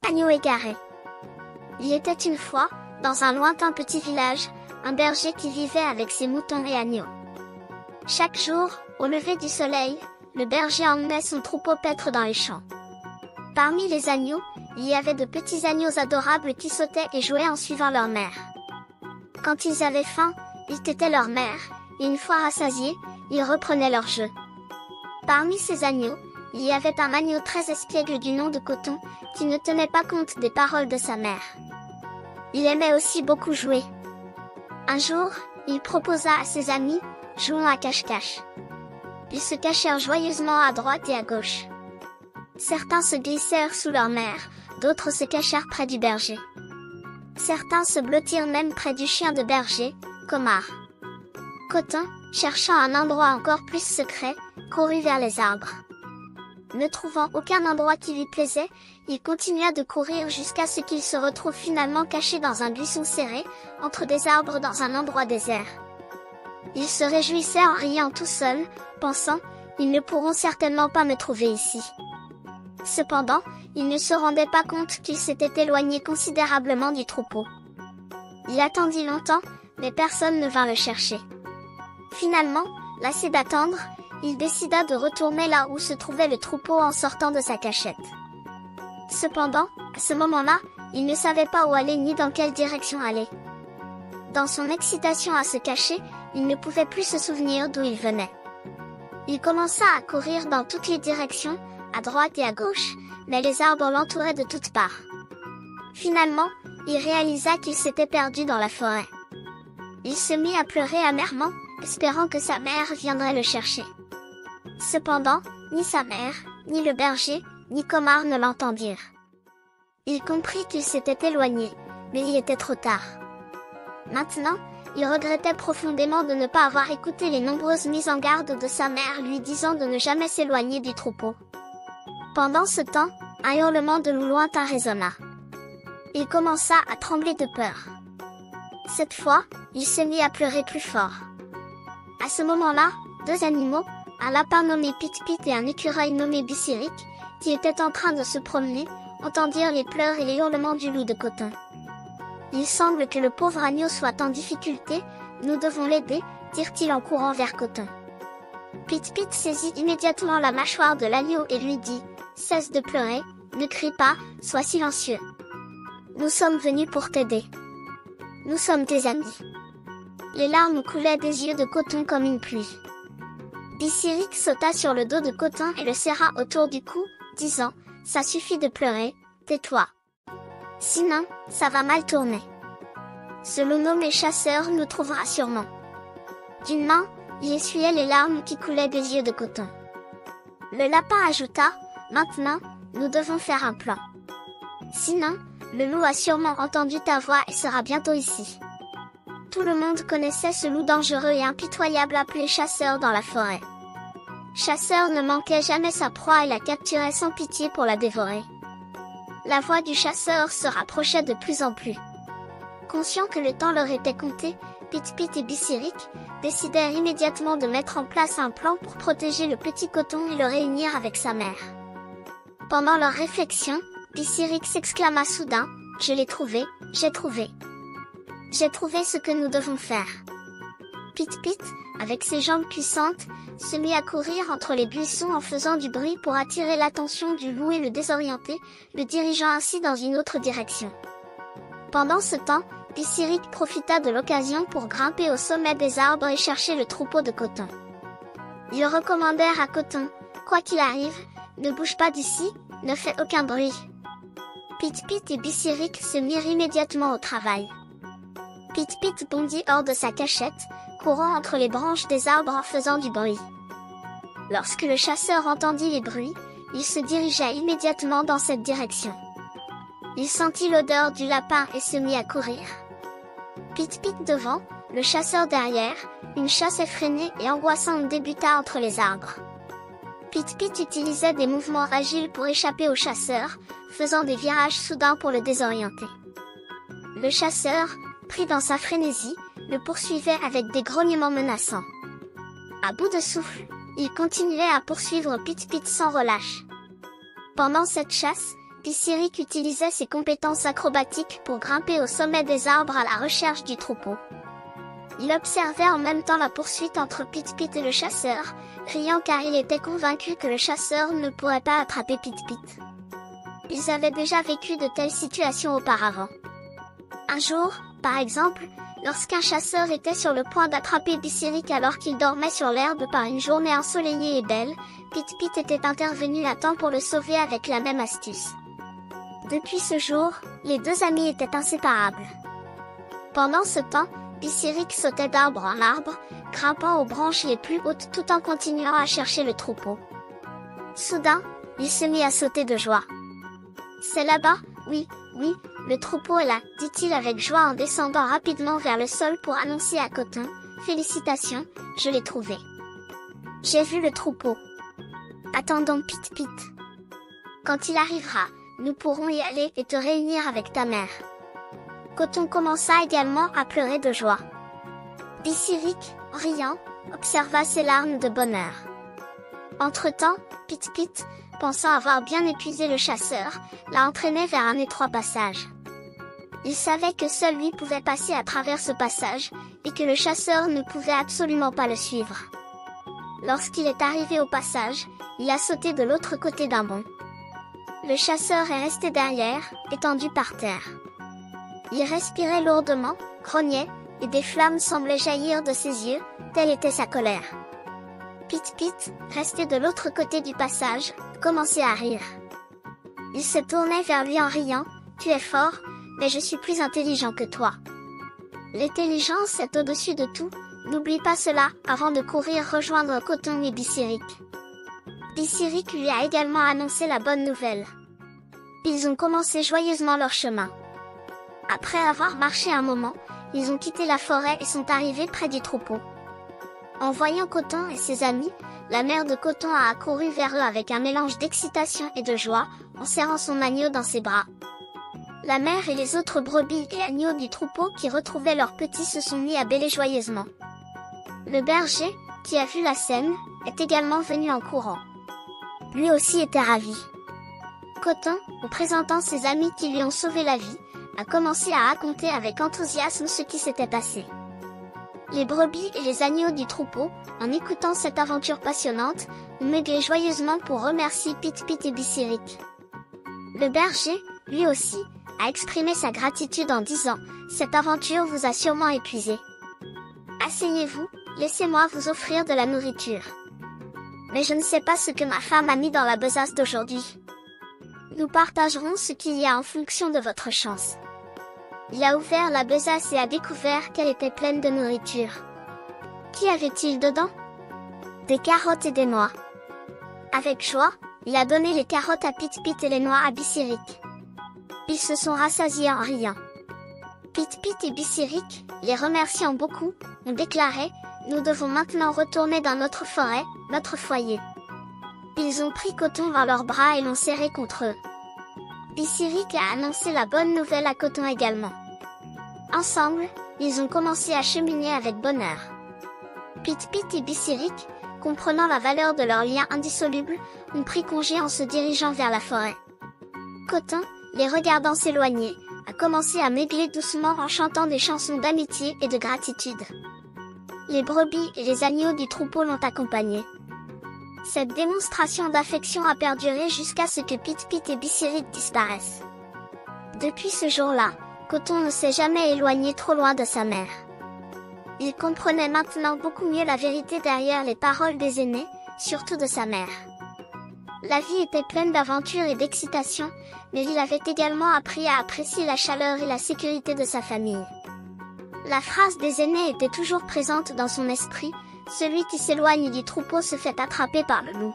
Agneau égaré. Il était une fois, dans un lointain petit village, un berger qui vivait avec ses moutons et agneaux. Chaque jour, au lever du soleil, le berger emmenait son troupeau paître dans les champs. Parmi les agneaux, il y avait de petits agneaux adorables qui sautaient et jouaient en suivant leur mère. Quand ils avaient faim, ils têtaient leur mère, et une fois rassasiés, ils reprenaient leur jeu. Parmi ces agneaux, il y avait un agneau très espiègle du nom de Coton, qui ne tenait pas compte des paroles de sa mère. Il aimait aussi beaucoup jouer. Un jour, il proposa à ses amis, « Jouons à cache-cache ». Ils se cachèrent joyeusement à droite et à gauche. Certains se glissèrent sous leur mère, d'autres se cachèrent près du berger. Certains se blottirent même près du chien de berger, Comard. Coton, cherchant un endroit encore plus secret, courut vers les arbres. Ne trouvant aucun endroit qui lui plaisait, il continua de courir jusqu'à ce qu'il se retrouve finalement caché dans un buisson serré, entre des arbres dans un endroit désert. Il se réjouissait en riant tout seul, pensant, « Ils ne pourront certainement pas me trouver ici ». Cependant, il ne se rendait pas compte qu'il s'était éloigné considérablement du troupeau. Il attendit longtemps, mais personne ne vint le chercher. Finalement, lassé d'attendre, il décida de retourner là où se trouvait le troupeau en sortant de sa cachette. Cependant, à ce moment-là, il ne savait pas où aller ni dans quelle direction aller. Dans son excitation à se cacher, il ne pouvait plus se souvenir d'où il venait. Il commença à courir dans toutes les directions, à droite et à gauche, mais les arbres l'entouraient de toutes parts. Finalement, il réalisa qu'il s'était perdu dans la forêt. Il se mit à pleurer amèrement, espérant que sa mère viendrait le chercher. Cependant, ni sa mère, ni le berger, ni Comard ne l'entendirent. Il comprit qu'il s'était éloigné, mais il était trop tard. Maintenant, il regrettait profondément de ne pas avoir écouté les nombreuses mises en garde de sa mère lui disant de ne jamais s'éloigner du troupeau. Pendant ce temps, un hurlement de loup lointain résonna. Il commença à trembler de peur. Cette fois, il se mit à pleurer plus fort. À ce moment-là, deux animaux, un lapin nommé Pit-Pit et un écureuil nommé Bissiric, qui étaient en train de se promener, entendirent les pleurs et les hurlements du loup de Coton. « Il semble que le pauvre agneau soit en difficulté, nous devons l'aider, dirent-ils en courant vers Coton. Pit-Pit saisit immédiatement la mâchoire de l'agneau et lui dit « Cesse de pleurer, ne crie pas, sois silencieux. Nous sommes venus pour t'aider. Nous sommes tes amis. » Les larmes coulaient des yeux de Coton comme une pluie. Bissiric sauta sur le dos de Coton et le serra autour du cou, disant « Ça suffit de pleurer, tais-toi. Sinon, ça va mal tourner. Ce loup nommé chasseur nous trouvera sûrement. » D'une main, il essuyait les larmes qui coulaient des yeux de Coton. Le lapin ajouta « Maintenant, nous devons faire un plan. Sinon, le loup a sûrement entendu ta voix et sera bientôt ici. » Tout le monde connaissait ce loup dangereux et impitoyable appelé Chasseur dans la forêt. Chasseur ne manquait jamais sa proie et la capturait sans pitié pour la dévorer. La voix du chasseur se rapprochait de plus en plus. Conscients que le temps leur était compté, Pit-Pit et Bissiric décidèrent immédiatement de mettre en place un plan pour protéger le petit Coton et le réunir avec sa mère. Pendant leur réflexion, Bissiric s'exclama soudain « Je l'ai trouvé, j'ai trouvé. J'ai trouvé ce que nous devons faire. » Pit-Pit, avec ses jambes puissantes, se mit à courir entre les buissons en faisant du bruit pour attirer l'attention du loup et le désorienter, le dirigeant ainsi dans une autre direction. Pendant ce temps, Bissiric profita de l'occasion pour grimper au sommet des arbres et chercher le troupeau de Coton. Ils recommandèrent à Coton, quoi qu'il arrive, ne bouge pas d'ici, ne fais aucun bruit. Pit-Pit et Bissiric se mirent immédiatement au travail. Pit-Pit bondit hors de sa cachette, courant entre les branches des arbres en faisant du bruit. Lorsque le chasseur entendit les bruits, il se dirigea immédiatement dans cette direction. Il sentit l'odeur du lapin et se mit à courir. Pit-Pit devant, le chasseur derrière, une chasse effrénée et angoissante débuta entre les arbres. Pit-Pit utilisait des mouvements agiles pour échapper au chasseur, faisant des virages soudains pour le désorienter. Le chasseur, pris dans sa frénésie, le poursuivait avec des grognements menaçants. À bout de souffle, il continuait à poursuivre Pit-Pit sans relâche. Pendant cette chasse, Pissiric utilisait ses compétences acrobatiques pour grimper au sommet des arbres à la recherche du troupeau. Il observait en même temps la poursuite entre Pit-Pit et le chasseur, riant car il était convaincu que le chasseur ne pourrait pas attraper Pit-Pit. Ils avaient déjà vécu de telles situations auparavant. Un jour, par exemple, lorsqu'un chasseur était sur le point d'attraper Pissiric alors qu'il dormait sur l'herbe par une journée ensoleillée et belle, Pit-Pit était intervenu à temps pour le sauver avec la même astuce. Depuis ce jour, les deux amis étaient inséparables. Pendant ce temps, Pissiric sautait d'arbre en arbre, grimpant aux branches les plus hautes tout en continuant à chercher le troupeau. Soudain, il se mit à sauter de joie. « C'est là-bas, oui, le troupeau est là, dit-il avec joie en descendant rapidement vers le sol pour annoncer à Coton. Félicitations, je l'ai trouvé. J'ai vu le troupeau. Attendons Pit-Pit. Quand il arrivera, nous pourrons y aller et te réunir avec ta mère. » Coton commença également à pleurer de joie. Pissiric, riant, observa ses larmes de bonheur. Entre-temps, Pit-Pit, pensant avoir bien épuisé le chasseur, l'a entraîné vers un étroit passage. Il savait que seul lui pouvait passer à travers ce passage, et que le chasseur ne pouvait absolument pas le suivre. Lorsqu'il est arrivé au passage, il a sauté de l'autre côté d'un bond. Le chasseur est resté derrière, étendu par terre. Il respirait lourdement, grognait, et des flammes semblaient jaillir de ses yeux, telle était sa colère. Pit-Pit, resté de l'autre côté du passage, commençait à rire. Il se tournait vers lui en riant, « Tu es fort, mais je suis plus intelligent que toi. L'intelligence est au-dessus de tout, n'oublie pas cela avant de courir rejoindre Coton et Pissiric. » Pissiric lui a également annoncé la bonne nouvelle. Ils ont commencé joyeusement leur chemin. Après avoir marché un moment, ils ont quitté la forêt et sont arrivés près du troupeau. En voyant Coton et ses amis, la mère de Coton a accouru vers eux avec un mélange d'excitation et de joie, en serrant son agneau dans ses bras. La mère et les autres brebis et agneaux du troupeau qui retrouvaient leurs petits se sont mis à bêler joyeusement. Le berger, qui a vu la scène, est également venu en courant. Lui aussi était ravi. Coton, en présentant ses amis qui lui ont sauvé la vie, a commencé à raconter avec enthousiasme ce qui s'était passé. Les brebis et les agneaux du troupeau, en écoutant cette aventure passionnante, ont meuglé joyeusement pour remercier Pit-Pit et Pissiric. Le berger, lui aussi, a exprimé sa gratitude en disant « Cette aventure vous a sûrement épuisé. Asseyez-vous, laissez-moi vous offrir de la nourriture. Mais je ne sais pas ce que ma femme a mis dans la besace d'aujourd'hui. Nous partagerons ce qu'il y a en fonction de votre chance. » Il a ouvert la besace et a découvert qu'elle était pleine de nourriture. Qu'y avait-il dedans? Des carottes et des noix. Avec joie, il a donné les carottes à Pit-Pit et les noix à Pissiric. Ils se sont rassasiés en riant. Pit-Pit et Pissiric, les remerciant beaucoup, ont déclaré « Nous devons maintenant retourner dans notre forêt, notre foyer. » Ils ont pris Coton dans leurs bras et l'ont serré contre eux. Pissiric a annoncé la bonne nouvelle à Coton également. Ensemble, ils ont commencé à cheminer avec bonheur. Pit-Pit et Pissiric, comprenant la valeur de leur lien indissoluble, ont pris congé en se dirigeant vers la forêt. Coton, les regardant s'éloigner, a commencé à meugler doucement en chantant des chansons d'amitié et de gratitude. Les brebis et les agneaux du troupeau l'ont accompagné. Cette démonstration d'affection a perduré jusqu'à ce que Pit-Pit et Pissiric disparaissent. Depuis ce jour-là, Coton ne s'est jamais éloigné trop loin de sa mère. Il comprenait maintenant beaucoup mieux la vérité derrière les paroles des aînés, surtout de sa mère. La vie était pleine d'aventures et d'excitation, mais il avait également appris à apprécier la chaleur et la sécurité de sa famille. La phrase des aînés était toujours présente dans son esprit. Celui qui s'éloigne du troupeau se fait attraper par le loup.